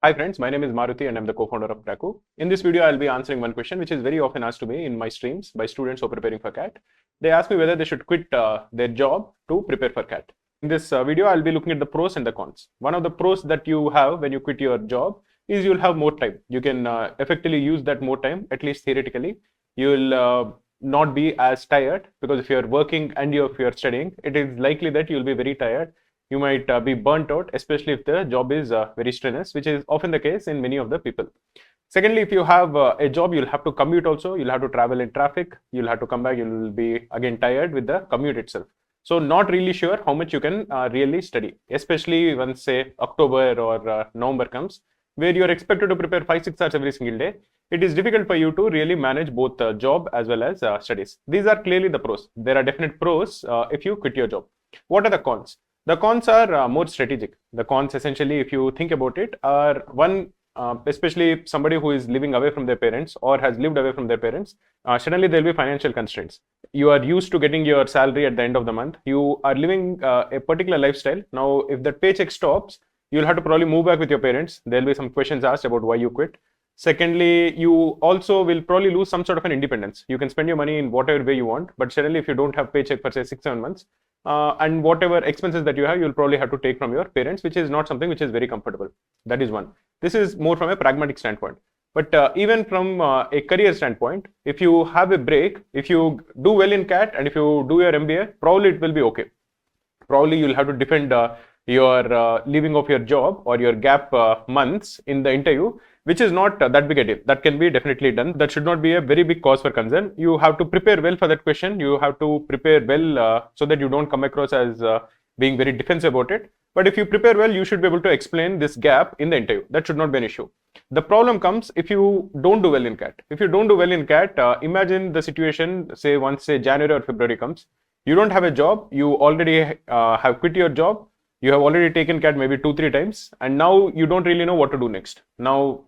Hi friends, my name is Maruti and I'm the co-founder of Cracku. In this video, I'll be answering one question which is very often asked to me in my streams by students who are preparing for CAT. They ask me whether they should quit their job to prepare for CAT. In this video, I'll be looking at the pros and the cons. One of the pros that you have when you quit your job is you'll have more time. You can effectively use that more time, at least theoretically. You'll not be as tired, because if you're working and if you're studying, it is likely that you'll be very tired. You might be burnt out, especially if the job is very strenuous, which is often the case in many of the people. Secondly, if you have a job, you'll have to commute also. You'll have to travel in traffic. You'll have to come back. You'll be again tired with the commute itself. So not really sure how much you can really study, especially once say October or November comes, where you're expected to prepare 5-6 hours every single day. It is difficult for you to really manage both job as well as studies. These are clearly the pros. There are definite pros if you quit your job. What are the cons? The cons are more strategic. The cons, essentially, if you think about it, are one, especially somebody who is living away from their parents or has lived away from their parents, suddenly there will be financial constraints. You are used to getting your salary at the end of the month. You are living a particular lifestyle. Now, if that paycheck stops, you'll have to probably move back with your parents. There'll be some questions asked about why you quit. Secondly, you also will probably lose some sort of an independence. You can spend your money in whatever way you want, but suddenly if you don't have paycheck for say 6-7 months, and whatever expenses that you have, you'll probably have to take from your parents, which is not something which is very comfortable. That is one. This is more from a pragmatic standpoint. But even from a career standpoint, if you have a break, if you do well in CAT and if you do your MBA, probably it will be okay. Probably you'll have to defend your leaving of your job or your gap months in the interview, which is not that big a deal. That can be definitely done. That should not be a very big cause for concern. You have to prepare well for that question. You have to prepare well so that you don't come across as being very defensive about it. But if you prepare well, you should be able to explain this gap in the interview. That should not be an issue. The problem comes if you don't do well in CAT. If you don't do well in CAT, imagine the situation, say once say January or February comes, you don't have a job, you already have quit your job, you have already taken CAT maybe 2-3 times, and now you don't really know what to do next. Now,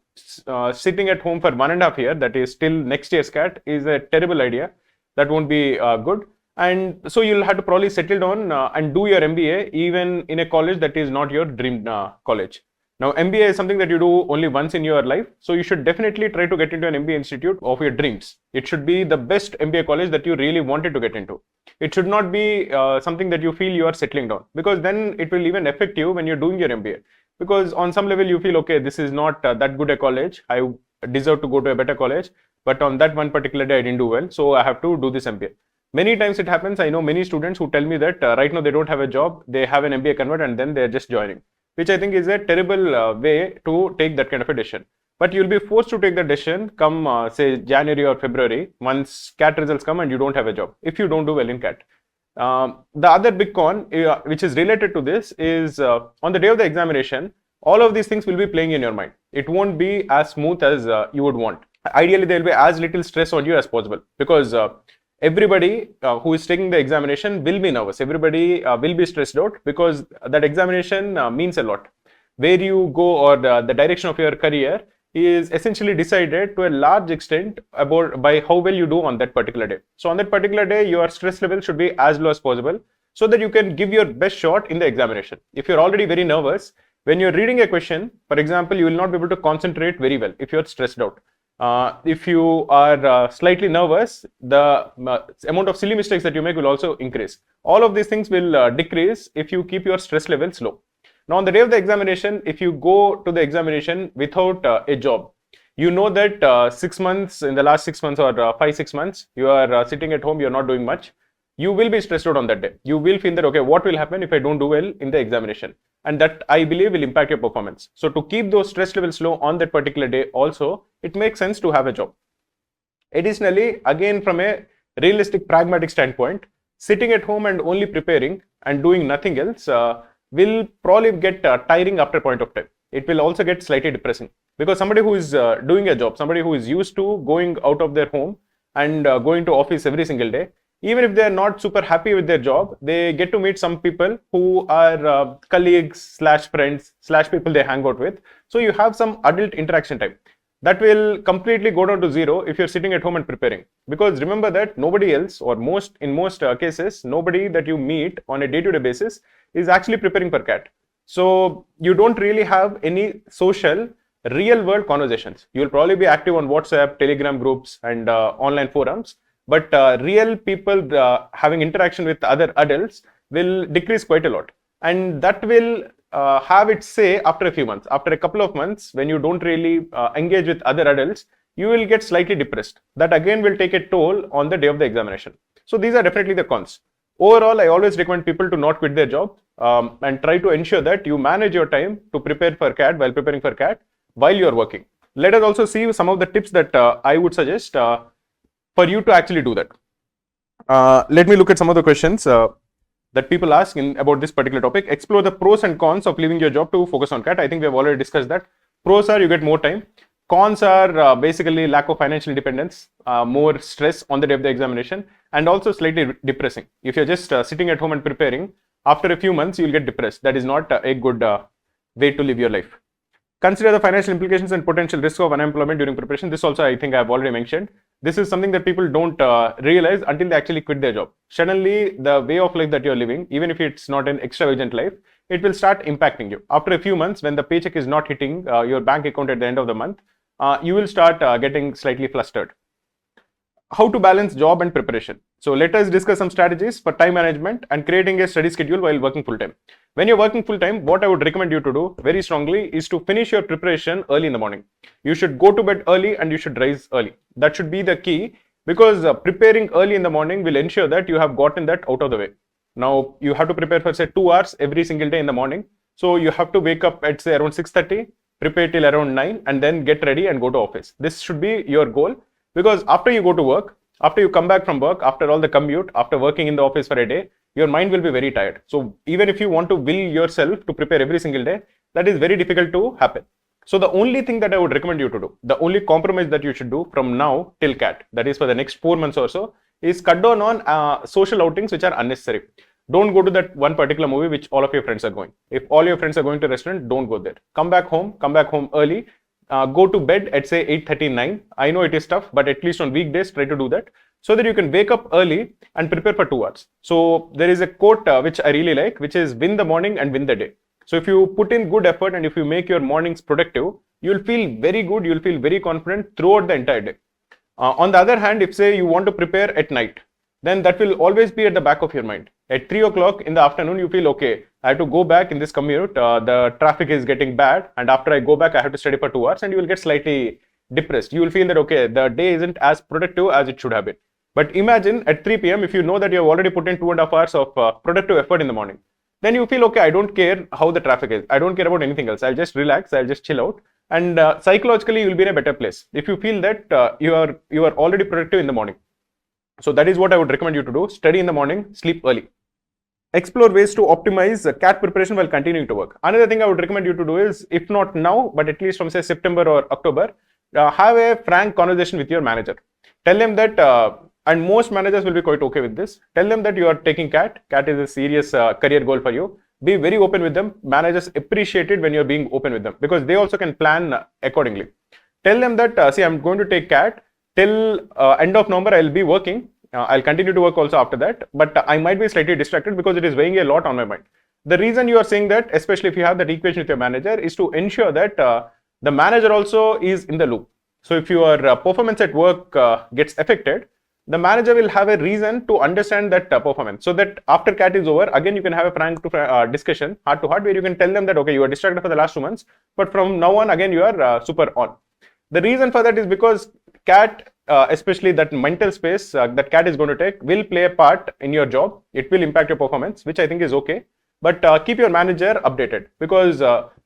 sitting at home for 1.5 years, that is till next year's CAT, is a terrible idea. That won't be good. And so you'll have to probably settle down and do your MBA even in a college that is not your dream college. Now, MBA is something that you do only once in your life. So you should definitely try to get into an MBA institute of your dreams. It should be the best MBA college that you really wanted to get into. It should not be something that you feel you are settling down, because then it will even affect you when you're doing your MBA. Because on some level you feel, okay, this is not that good a college. I deserve to go to a better college. But on that one particular day, I didn't do well. So I have to do this MBA. Many times it happens. I know many students who tell me that right now they don't have a job. They have an MBA convert and then they're just joining, which I think is a terrible way to take that kind of a decision. But you'll be forced to take the decision come say January or February once CAT results come and you don't have a job if you don't do well in CAT. The other big con which is related to this is on the day of the examination, all of these things will be playing in your mind. It won't be as smooth as you would want. Ideally, there will be as little stress on you as possible, because everybody who is taking the examination will be nervous. Everybody will be stressed out, because that examination means a lot. Where you go or the direction of your career is essentially decided to a large extent by how well you do on that particular day. So on that particular day, your stress level should be as low as possible so that you can give your best shot in the examination. If you're already very nervous, when you're reading a question, for example, you will not be able to concentrate very well if you're stressed out. If you are slightly nervous, the amount of silly mistakes that you make will also increase. All of these things will decrease if you keep your stress levels low. Now, on the day of the examination, if you go to the examination without a job, you know that 6 months, in the last 6 months or 5-6 months, you are sitting at home, you're not doing much. You will be stressed out on that day. You will feel that, okay, what will happen if I don't do well in the examination? And that, I believe, will impact your performance. So to keep those stress levels low on that particular day also, it makes sense to have a job. Additionally, again, from a realistic, pragmatic standpoint, sitting at home and only preparing and doing nothing else will probably get tiring after a point of time. It will also get slightly depressing, because somebody who is doing a job, somebody who is used to going out of their home and going to office every single day, even if they are not super happy with their job, they get to meet some people who are colleagues / friends / people they hang out with. So you have some adult interaction time. That will completely go down to zero if you're sitting at home and preparing. Because remember that nobody else, or in most cases, nobody that you meet on a day-to-day basis is actually preparing for CAT. So you don't really have any social real world conversations. You will probably be active on WhatsApp, Telegram groups, and online forums, but real people having interaction with other adults will decrease quite a lot. And that will have its say after a few months. After a couple of months, when you don't really engage with other adults, you will get slightly depressed. That again will take a toll on the day of the examination. So these are definitely the cons. Overall, I always recommend people to not quit their job and try to ensure that you manage your time to prepare for CAT while preparing for CAT while you are working. Let us also see some of the tips that I would suggest for you to actually do that. Let me look at some of the questions that people ask about this particular topic. Explore the pros and cons of leaving your job to focus on CAT. I think we have already discussed that. Pros are you get more time. Cons are basically lack of financial independence, more stress on the day of the examination, and also slightly depressing. If you're just sitting at home and preparing, after a few months, you'll get depressed. That is not a good way to live your life. Consider the financial implications and potential risk of unemployment during preparation. This also, I think I've already mentioned. This is something that people don't realize until they actually quit their job. Suddenly, the way of life that you're living, even if it's not an extravagant life, it will start impacting you. After a few months, when the paycheck is not hitting your bank account at the end of the month, you will start getting slightly flustered. How to balance job and preparation. So let us discuss some strategies for time management and creating a study schedule while working full-time. When you're working full-time, what I would recommend you to do very strongly is to finish your preparation early in the morning. You should go to bed early and you should rise early. That should be the key, because preparing early in the morning will ensure that you have gotten that out of the way. Now, you have to prepare for say 2 hours every single day in the morning. So you have to wake up at say around 6:30, prepare till around 9, and then get ready and go to office. This should be your goal, because after you go to work, after you come back from work, after all the commute, after working in the office for a day, your mind will be very tired. So even if you want to will yourself to prepare every single day, that is very difficult to happen. So the only thing that I would recommend you to do, the only compromise that you should do from now till CAT, that is for the next 4 months or so, is cut down on social outings which are unnecessary. Don't go to that one particular movie which all of your friends are going. If all your friends are going to a restaurant, don't go there. Come back home early. Go to bed at say 8:30, 9. I know it is tough, but at least on weekdays, try to do that so that you can wake up early and prepare for 2 hours. So there is a quote which I really like, which is win the morning and win the day. So if you put in good effort and if you make your mornings productive, you'll feel very good, you'll feel very confident throughout the entire day. On the other hand, if say you want to prepare at night, then that will always be at the back of your mind. At 3 o'clock in the afternoon, you feel, okay, I have to go back in this commute, the traffic is getting bad, and after I go back, I have to study for 2 hours, and you will get slightly depressed. You will feel that, okay, the day isn't as productive as it should have been. But imagine at 3 p.m., if you know that you have already put in 2.5 hours of productive effort in the morning, then you feel, okay, I don't care how the traffic is. I don't care about anything else. I'll just relax, I'll just chill out. And psychologically, you'll be in a better place if you feel that you are already productive in the morning. So that is what I would recommend you to do. Study in the morning, sleep early. Explore ways to optimize CAT preparation while continuing to work. Another thing I would recommend you to do is, if not now, but at least from say September or October, have a frank conversation with your manager. Tell them that, and most managers will be quite okay with this. Tell them that you are taking CAT. CAT is a serious career goal for you. Be very open with them. Managers appreciate it when you're being open with them, because they also can plan accordingly. Tell them that, see, I'm going to take CAT till end of November. I'll be working. I'll continue to work also after that, but I might be slightly distracted because it is weighing a lot on my mind. The reason you are saying that, especially if you have that equation with your manager, is to ensure that the manager also is in the loop. So if your performance at work gets affected, the manager will have a reason to understand that performance, so that after CAT is over, again you can have a frank discussion, heart to heart, where you can tell them that, okay, you are distracted for the last 2 months, but from now on, again, you are super on. The reason for that is because CAT, especially that mental space that CAT is going to take, will play a part in your job. It will impact your performance, which I think is okay. But keep your manager updated, because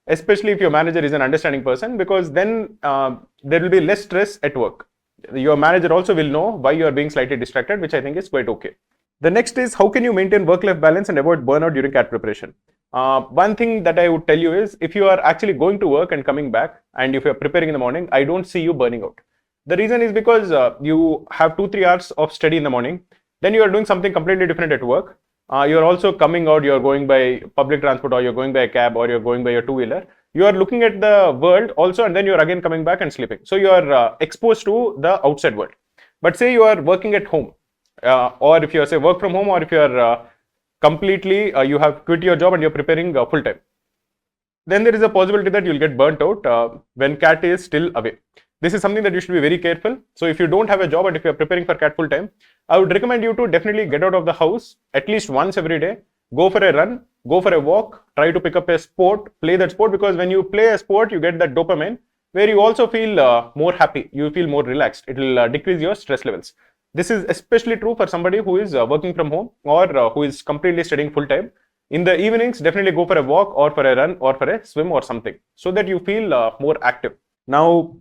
especially if your manager is an understanding person, because then there will be less stress at work. Your manager also will know why you are being slightly distracted, which I think is quite okay. The next is, how can you maintain work-life balance and avoid burnout during CAT preparation? One thing that I would tell you is, if you are actually going to work and coming back, and if you are preparing in the morning, I don't see you burning out. The reason is because you have 2-3 hours of study in the morning, then you are doing something completely different at work. You're also coming out, you're going by public transport, or you're going by a cab, or you're going by your two-wheeler. You are looking at the world also, and then you're again coming back and sleeping. So you are exposed to the outside world. But say you are working at home, or if you are say work from home, or if you are completely, you have quit your job and you're preparing full time. then there is a possibility that you'll get burnt out when cat is still away. This is something that you should be very careful. So if you don't have a job and if you're preparing for cat full time, I would recommend you to definitely get out of the house at least once every day. Go for a run, go for a walk, try to pick up a sport, play that sport, because when you play a sport, you get that dopamine where you also feel more happy, you feel more relaxed. It will decrease your stress levels. This is especially true for somebody who is working from home or who is completely studying full time. In the evenings, definitely go for a walk or for a run or for a swim or something so that you feel more active. Now,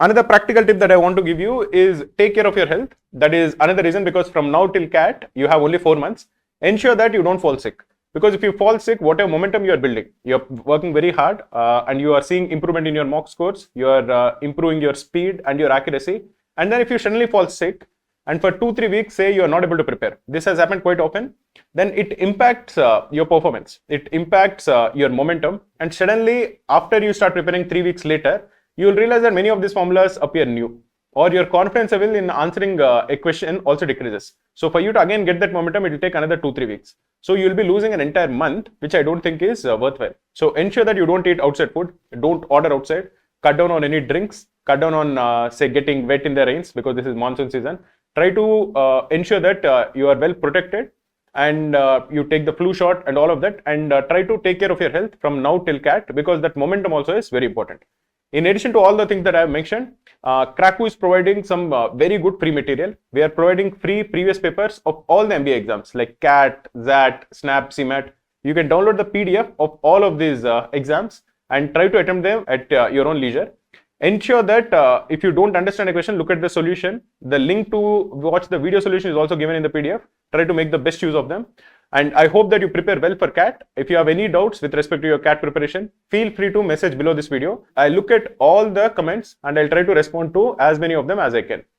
another practical tip that I want to give you is take care of your health. That is another reason, because from now till cat, you have only 4 months. Ensure that you don't fall sick. Because if you fall sick, whatever momentum you are building, you're working very hard and you are seeing improvement in your mock scores, you are improving your speed and your accuracy. And then if you suddenly fall sick and for 2-3 weeks say you are not able to prepare, this has happened quite often, then it impacts your performance. It impacts your momentum. And suddenly after you start preparing 3 weeks later, you will realize that many of these formulas appear new, or your confidence level in answering a question also decreases. So for you to again get that momentum, it will take another 2-3 weeks. So you will be losing an entire month, which I don't think is worthwhile. So ensure that you don't eat outside food, don't order outside, cut down on any drinks, cut down on say getting wet in the rains, because this is monsoon season. Try to ensure that you are well protected and you take the flu shot and all of that, and try to take care of your health from now till cat, because that momentum also is very important. In addition to all the things that I have mentioned, Cracku is providing some very good free material. We are providing free previous papers of all the MBA exams like CAT, ZAT, SNAP, CMAT. You can download the PDF of all of these exams and try to attempt them at your own leisure. Ensure that if you don't understand a question, look at the solution. The link to watch the video solution is also given in the PDF. Try to make the best use of them. And I hope that you prepare well for CAT. If you have any doubts with respect to your CAT preparation, feel free to message below this video. I look at all the comments and I'll try to respond to as many of them as I can.